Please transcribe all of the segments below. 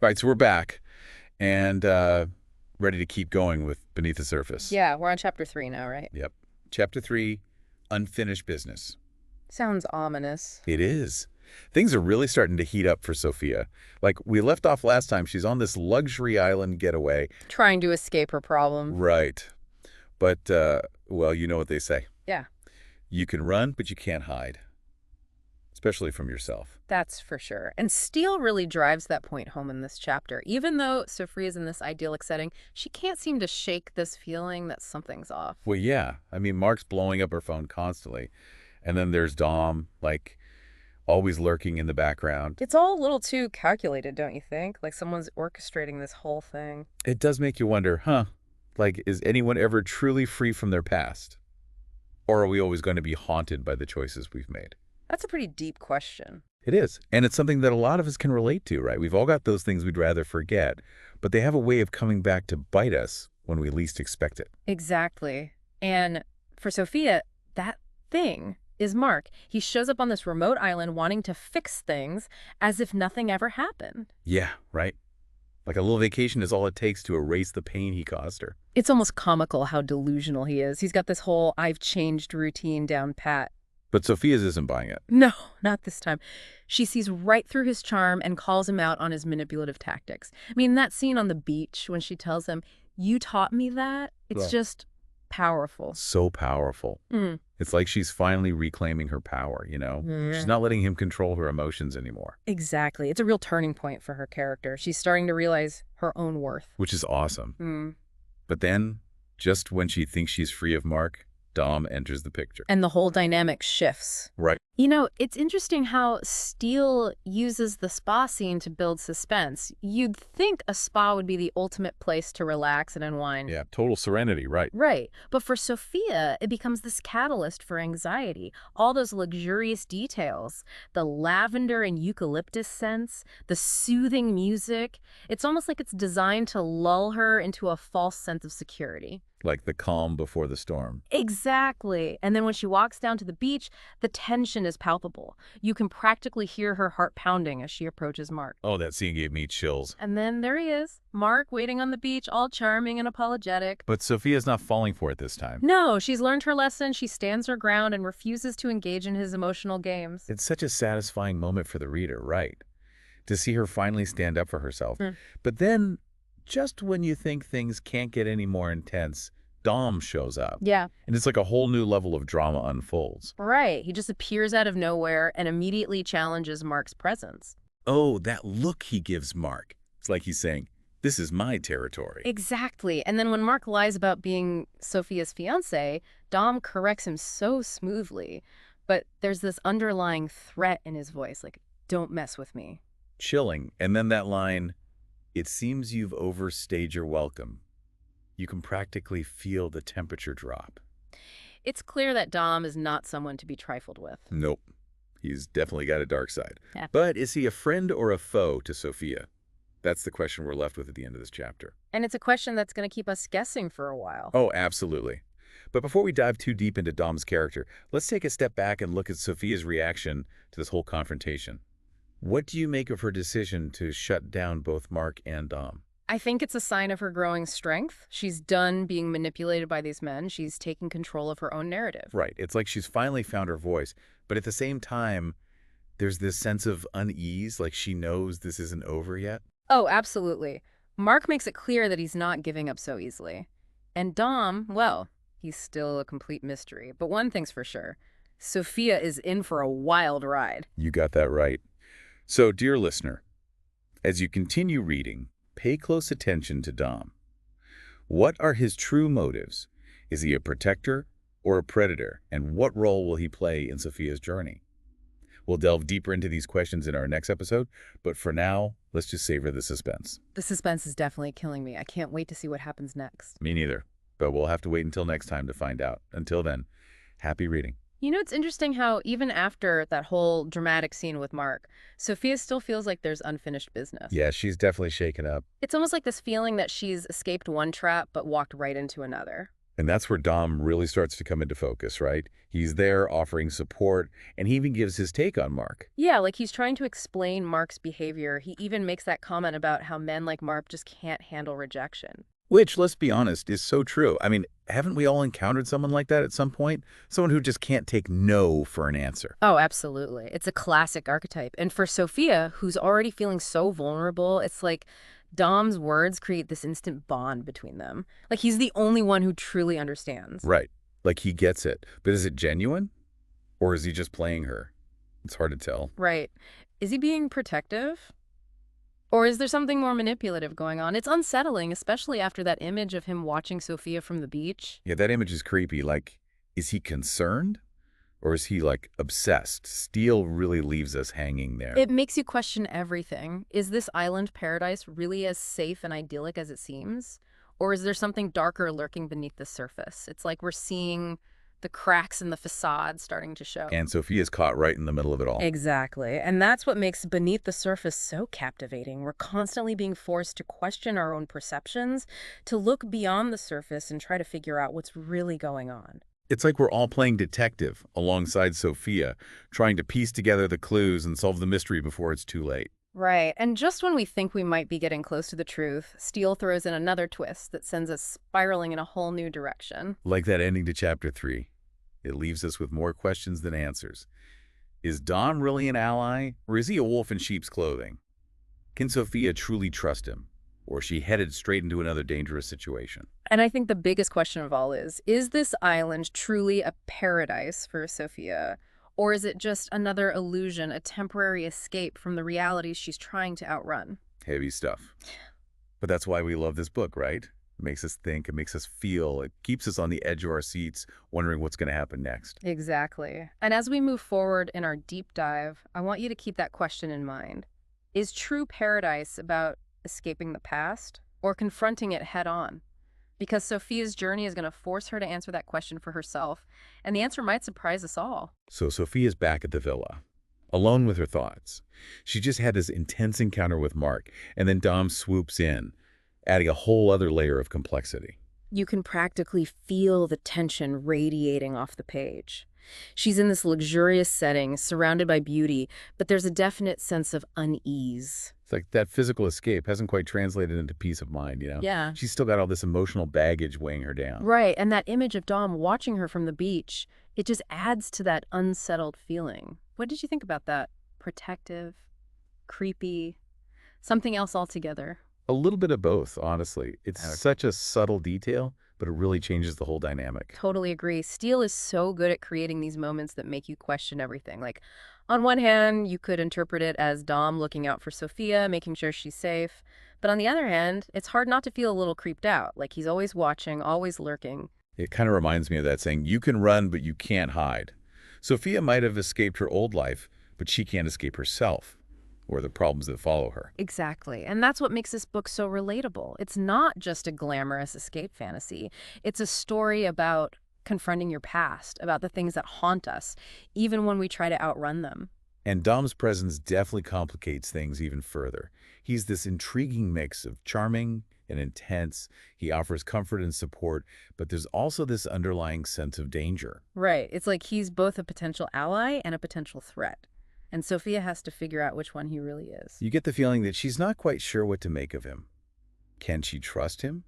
Right, so we're back and ready to keep going with Beneath the Surface. Yeah, we're on chapter 3 now, right? Yep. Chapter 3, Unfinished Business. Sounds ominous. It is. Things are really starting to heat up for Sophia. Like we left off last time, she's on this luxury island getaway. Trying to escape her problem. Right. But, well, you know what they say. Yeah, You can run, but you can't hide. Especially from yourself. that's for sure. And Steele really drives that point home in this chapter. Even though Sophia's in this idyllic setting, she can't seem to shake this feeling that something's off. Well, yeah. I mean, Mark's blowing up her phone constantly. And then there's Dom, like, always lurking in the background. It's all a little too calculated, don't you think? Like someone's orchestrating this whole thing. It does make you wonder, huh? Like, is anyone ever truly free from their past? Or are we always going to be haunted by the choices we've made? That's a pretty deep question. It is. And it's something that a lot of us can relate to, right? We've all got those things we'd rather forget, but they have a way of coming back to bite us when we least expect it. Exactly. And for Sophia, that thing is Mark. He shows up on this remote island wanting to fix things as if nothing ever happened. Yeah, right? Like a little vacation is all it takes to erase the pain he caused her. It's almost comical how delusional he is. He's got this whole I've changed routine down pat. But Sophia's isn't buying it. No, not this time. She sees right through his charm and calls him out on his manipulative tactics. I mean, that scene on the beach when she tells him, "You taught me that," it's Right. just powerful. So powerful. Mm. It's like she's finally reclaiming her power, you know? She's not letting him control her emotions anymore, Exactly. It's a real turning point for her character. She's starting to realize her own worth. which is awesome. Mm. But then, just when she thinks she's free of Mark, Dom enters the picture. And the whole dynamic shifts. Right. You know, it's interesting how Steele uses the spa scene to build suspense. You'd think a spa would be the ultimate place to relax and unwind. Yeah, total serenity, right. Right. But for Sophia, it becomes this catalyst for anxiety. All those luxurious details, the lavender and eucalyptus scents, the soothing music. It's almost like it's designed to lull her into a false sense of security. Like the calm before the storm. Exactly. And then when she walks down to the beach, the tension is palpable. You can practically hear her heart pounding as she approaches Mark. Oh, that scene gave me chills. And then there he is, Mark waiting on the beach, all charming and apologetic. But Sophia's not falling for it this time. No, she's learned her lesson. She stands her ground and refuses to engage in his emotional games. It's such a satisfying moment for the reader, right? To see her finally stand up for herself. Mm. But then, just when you think things can't get any more intense, Dom shows up. Yeah, And it's like a whole new level of drama unfolds. right. He just appears out of nowhere and immediately challenges Mark's presence. Oh, that look he gives Mark. It's like he's saying, this is my territory. Exactly. And then when Mark lies about being Sophia's fiancé, Dom corrects him so smoothly. But there's this underlying threat in his voice, like, don't mess with me. Chilling. And then that line, it seems you've overstayed your welcome. You can practically feel the temperature drop. It's clear that Dom is not someone to be trifled with. Nope. He's definitely got a dark side. Yeah. But is he a friend or a foe to Sophia? That's the question we're left with at the end of this chapter. And it's a question that's going to keep us guessing for a while. Oh, absolutely. But before we dive too deep into Dom's character, let's take a step back and look at Sophia's reaction to this whole confrontation. What do you make of her decision to shut down both Mark and Dom? I think it's a sign of her growing strength. She's done being manipulated by these men. She's taking control of her own narrative. Right. It's like she's finally found her voice. But at the same time, there's this sense of unease, like she knows this isn't over yet. Oh, absolutely. Mark makes it clear that he's not giving up so easily. And Dom, well, he's still a complete mystery. But one thing's for sure, Sophia is in for a wild ride. You got that right. So, dear listener, as you continue reading, pay close attention to Dom. What are his true motives? Is he a protector or a predator? And what role will he play in Sophia's journey? We'll delve deeper into these questions in our next episode, but for now, let's just savor the suspense. The suspense is definitely killing me. I can't wait to see what happens next. Me neither, but we'll have to wait until next time to find out. Until then, happy reading. You know, it's interesting how even after that whole dramatic scene with Mark, Sophia still feels like there's unfinished business. Yeah, she's definitely shaken up. It's almost like this feeling that she's escaped one trap but walked right into another. And that's where Dom really starts to come into focus, right? He's there offering support, and he even gives his take on Mark. Yeah, like he's trying to explain Mark's behavior. He even makes that comment about how men like Mark just can't handle rejection. Which, let's be honest, is so true. I mean, haven't we all encountered someone like that at some point? Someone who just can't take no for an answer. Oh, absolutely. It's a classic archetype. And for Sophia, who's already feeling so vulnerable, it's like Dom's words create this instant bond between them. Like he's the only one who truly understands. Right. Like he gets it. But is it genuine? Or is he just playing her? It's hard to tell. Right. Is he being protective? Or is there something more manipulative going on? It's unsettling, especially after that image of him watching Sophia from the beach. Yeah, that image is creepy. Like, is he concerned? Or is he, like, obsessed? Steele really leaves us hanging there. It makes you question everything. Is this island paradise really as safe and idyllic as it seems? Or is there something darker lurking beneath the surface? It's like we're seeing the cracks in the facade starting to show. And Sophia's caught right in the middle of it all. Exactly. And that's what makes Beneath the Surface so captivating. We're constantly being forced to question our own perceptions, to look beyond the surface and try to figure out what's really going on. It's like we're all playing detective alongside Sophia, trying to piece together the clues and solve the mystery before it's too late. Right. And just when we think we might be getting close to the truth, Steele throws in another twist that sends us spiraling in a whole new direction. Like that ending to Chapter 3. It leaves us with more questions than answers. Is Dom really an ally, or is he a wolf in sheep's clothing? Can Sophia truly trust him, or is she headed straight into another dangerous situation? And I think the biggest question of all is this island truly a paradise for Sophia? Or is it just another illusion, a temporary escape from the realities she's trying to outrun? Heavy stuff. But that's why we love this book, right? It makes us think, it makes us feel, it keeps us on the edge of our seats, wondering what's going to happen next. Exactly. And as we move forward in our deep dive, I want you to keep that question in mind. Is true paradise about escaping the past or confronting it head on? Because Sophia's journey is going to force her to answer that question for herself, and the answer might surprise us all. So Sophia's back at the villa, alone with her thoughts. She just had this intense encounter with Mark, and then Dom swoops in, adding a whole other layer of complexity. You can practically feel the tension radiating off the page. She's in this luxurious setting, surrounded by beauty, but there's a definite sense of unease. It's like that physical escape hasn't quite translated into peace of mind, you know? Yeah. She's still got all this emotional baggage weighing her down. Right, and that image of Dom watching her from the beach, it just adds to that unsettled feeling. What did you think about that? Protective, creepy, something else altogether? A little bit of both, honestly. It's such a subtle detail, but it really changes the whole dynamic. Totally agree. Steele is so good at creating these moments that make you question everything. Like, on one hand, you could interpret it as Dom looking out for Sophia, making sure she's safe. But on the other hand, it's hard not to feel a little creeped out, like he's always watching, always lurking. It kind of reminds me of that saying, you can run, but you can't hide. Sophia might have escaped her old life, but she can't escape herself or the problems that follow her. Exactly. And that's what makes this book so relatable. It's not just a glamorous escape fantasy. It's a story about confronting your past, about the things that haunt us, even when we try to outrun them. And Dom's presence definitely complicates things even further. He's this intriguing mix of charming and intense. He offers comfort and support, but there's also this underlying sense of danger. Right. It's like he's both a potential ally and a potential threat. And Sophia has to figure out which one he really is. You get the feeling that she's not quite sure what to make of him. Can she trust him?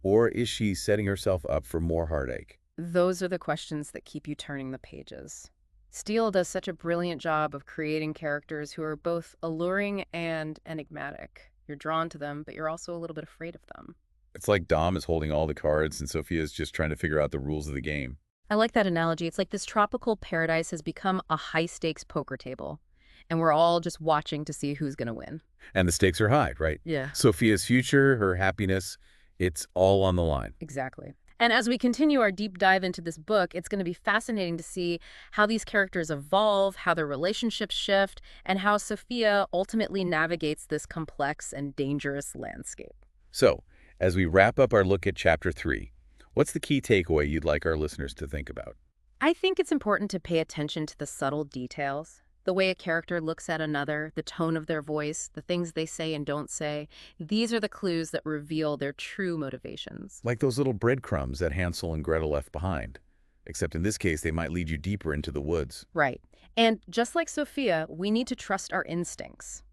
Or is she setting herself up for more heartache? Those are the questions that keep you turning the pages. Steele does such a brilliant job of creating characters who are both alluring and enigmatic. You're drawn to them, but you're also a little bit afraid of them. It's like Dom is holding all the cards and Sophia's just trying to figure out the rules of the game. I like that analogy. It's like this tropical paradise has become a high-stakes poker table, and we're all just watching to see who's going to win. And the stakes are high, right? Yeah. Sophia's future, her happiness, it's all on the line. Exactly. And as we continue our deep dive into this book, it's going to be fascinating to see how these characters evolve, how their relationships shift, and how Sophia ultimately navigates this complex and dangerous landscape. So, as we wrap up our look at Chapter 3, what's the key takeaway you'd like our listeners to think about? I think it's important to pay attention to the subtle details. The way a character looks at another, the tone of their voice, the things they say and don't say, these are the clues that reveal their true motivations. Like those little breadcrumbs that Hansel and Gretel left behind. Except in this case, they might lead you deeper into the woods. Right. And just like Sophia, we need to trust our instincts.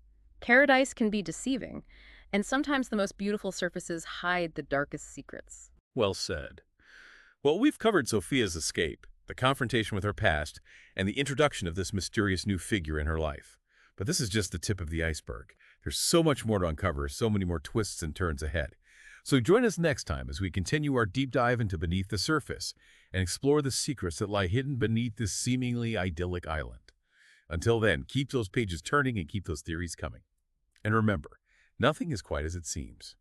Paradise can be deceiving, and sometimes the most beautiful surfaces hide the darkest secrets. Well said. Well, we've covered Sophia's escape, the confrontation with her past, and the introduction of this mysterious new figure in her life. But this is just the tip of the iceberg. There's so much more to uncover, so many more twists and turns ahead. So join us next time as we continue our deep dive into Beneath the Surface and explore the secrets that lie hidden beneath this seemingly idyllic island. Until then, keep those pages turning and keep those theories coming. And remember, nothing is quite as it seems.